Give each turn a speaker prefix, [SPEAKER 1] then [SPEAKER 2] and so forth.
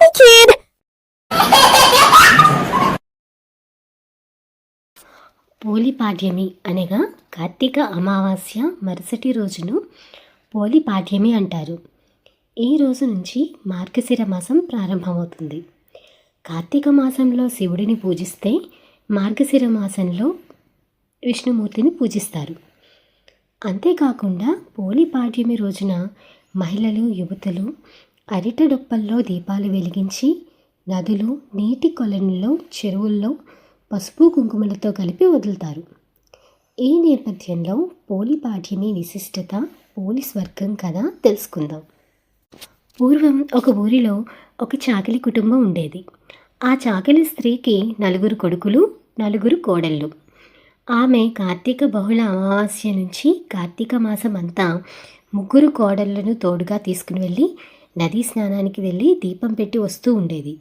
[SPEAKER 1] naughty kid!
[SPEAKER 2] Polipadyami అనగా కార్తీక అమావాస్య మరుసటి రోజును పోలిపాడ్యమి అంటారు. ఈ రోజు నుంచి మార్గశిర మాసం ప్రారంభమవుతుంది. కార్తీక మాసంలో శివుడిని పూజిస్తే మార్గశిర మాసంలో విష్ణుమూర్తిని పూజిస్తారు. అంతేకాకుండా పోలిపాడ్యమి రోజున మహిళలు, యువతులు అరిట డొప్పల్లో దీపాలు వెలిగించి నదులు, నీటి కొలనుల్లో, చెరువుల్లో పసుపు కుంకుమలతో కలిపి వదులుతారు. ఈ నేపథ్యంలో పోలిపాడ్యమి విశిష్టత, పోలి స్వర్గం కథ తెలుసుకుందాం. పూర్వం ఒక ఊరిలో ఒక చాకలి కుటుంబం ఉండేది. ఆ చాకలి స్త్రీకి 4 కొడుకులు, 4 కోడళ్ళు. ఆమె కార్తీక బహుళ అమావాస్య నుంచి కార్తీక మాసం అంతా 3 కోడళ్లను తోడుగా తీసుకుని వెళ్ళి నదీ స్నానానికి వెళ్ళి దీపం పెట్టి వస్తూ ఉండేది.